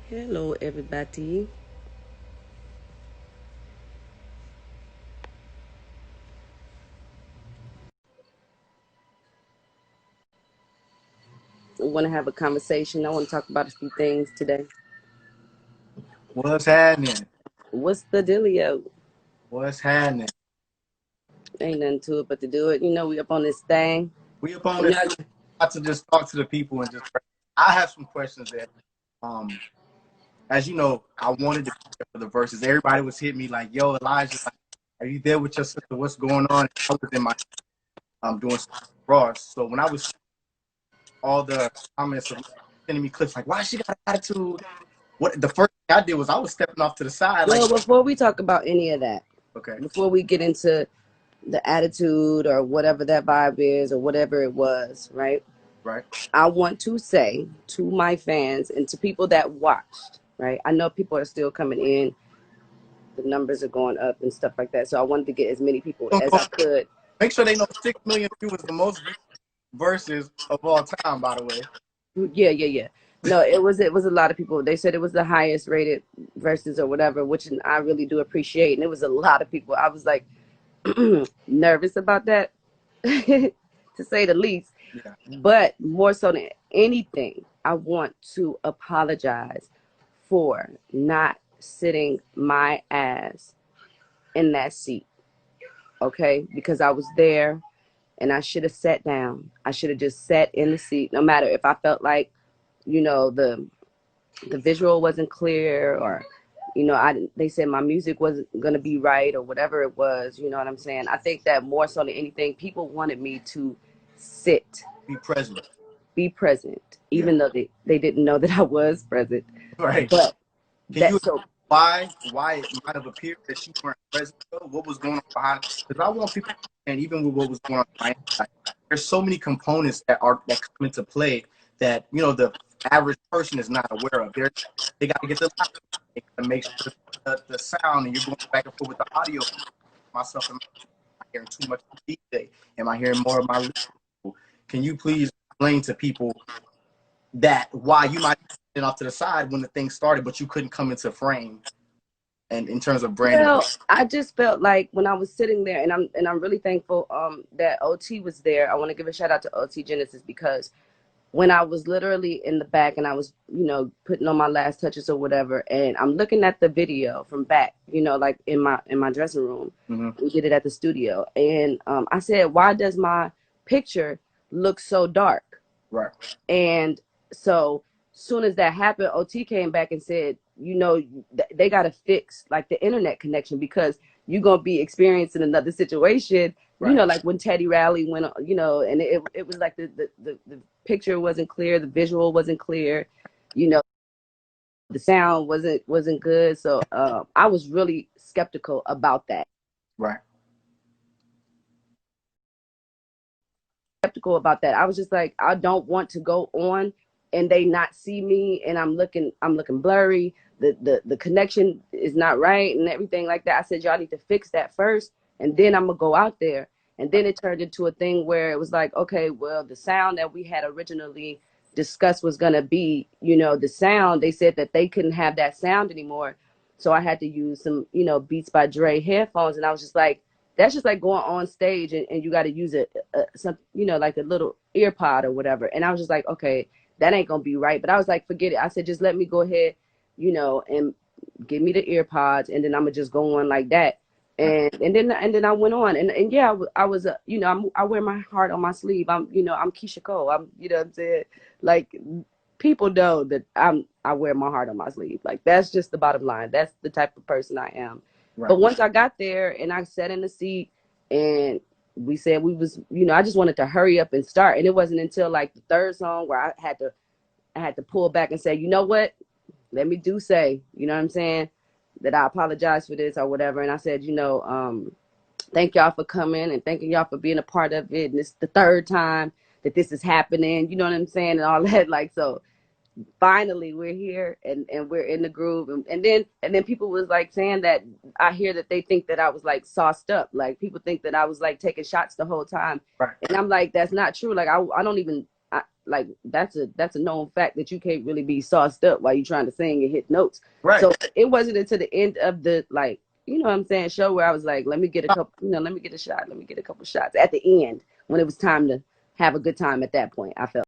Hello, everybody. I want to have a conversation. I want to talk about a few things today. What's happening? What's the dealio? What's happening? Ain't nothing to it but to do it. We up on this thing. We up on You this know, about to just talk to the people and just. I have some questions there. Um, as you know, I wanted to be there for the verses. Everybody was hitting me like, "Yo, Elijah, like, are you there with your sister? What's going on?" I was in my doing some Ross. So when I was all the comments of sending me clips like, "Why she got attitude?" What the first thing I did was I was stepping off to the side like, well, before we talk about any of that, okay, before we get into the attitude or whatever that vibe is or whatever it was, right? right, I want to say to my fans and to people that watched, right? I know people are still coming in. The numbers are going up and stuff like that. So I wanted to get as many people don't as go, I could. make sure they know 6 million viewers, the most viewed verses of all time, by the way. Yeah. No, it was a lot of people. They said it was the highest rated verses or whatever, which I really do appreciate. And it was a lot of people. I was like nervous about that, to say the least. Yeah. But more so than anything, I want to apologize for not sitting my ass in that seat. Okay, because I was there and I should have sat down. I should have just sat in the seat, no matter if I felt like, the visual wasn't clear, or they said my music wasn't gonna be right or whatever it was. You know what I'm saying? I think that more so than anything, people wanted me to sit, Be present. be present, Yeah. even though they didn't know that I was present. Right. But Can you that so why it might have appeared that you weren't present though? What was going on behind? Because I want people to understand, even with what was going on behind, like, there's so many components that come into play that the average person is not aware of. They got to get the light. They got to make sure the sound, and you're going back and forth with the audio. Myself, am I hearing too much of the DJ? Am I hearing more of my? Can you please explain to people that why you might be off to the side when the thing started, but you couldn't come into frame, and in terms of branding? well, I just felt like when I was sitting there, and I'm really thankful that OT was there. I want to give a shout out to OT Genesis, because when I was literally in the back and I was, putting on my last touches or whatever, and I'm looking at the video from back, like in my dressing room. Mm-hmm. We did it at the studio, and I said, "Why does my picture look so dark?" Right. And so soon as that happened, OT came back and said, they got to fix like the internet connection, because you're going to be experiencing another situation, Right. like when Teddy Riley went, and it was like the picture wasn't clear. The visual wasn't clear. You know, the sound wasn't good. So I was really skeptical about that. Right. I was just like, I don't want to go on and they not see me, and I'm looking blurry. The connection is not right and everything like that. I said, y'all need to fix that first, and then I'm gonna go out there. And then it turned into a thing where it was like, okay, well, the sound that we had originally discussed was gonna be, the sound. They said that they couldn't have that sound anymore. So I had to use some, Beats by Dre headphones, and I was just like, that's just like going on stage and you got to use some, like a little ear pod or whatever. And I was just like, okay, that ain't gonna be right. But I was like, forget it. I said, just let me go ahead, and give me the ear pods, and then I'm gonna just go on like that. And then I went on, and yeah, I was I wear my heart on my sleeve. I'm Keyshia Cole. I'm, what I'm saying, like, people know that I wear my heart on my sleeve. Like, that's just the bottom line. That's the type of person I am. Right. But once I got there and I sat in the seat, and we said we was, I just wanted to hurry up and start. And it wasn't until like the third song where I had to pull back and say, you know what? Let me say, you know what I'm saying, that I apologize for this or whatever. And I said, thank y'all for coming and thanking y'all for being a part of it. And it's the third time that this is happening, you know what I'm saying, and all that. Like, so finally we're here and we're in the groove. And then people was like saying that I hear that they think that I was like sauced up. Like people think that I was like taking shots the whole time. Right. And I'm like, that's not true. Like I don't even like that's a known fact that you can't really be sauced up while you're trying to sing and hit notes. Right. So it wasn't until the end of the, like, you know what I'm saying, show where I was like, let me get a couple, let me get a shot, let me get a couple shots at the end when it was time to have a good time at that point, I felt.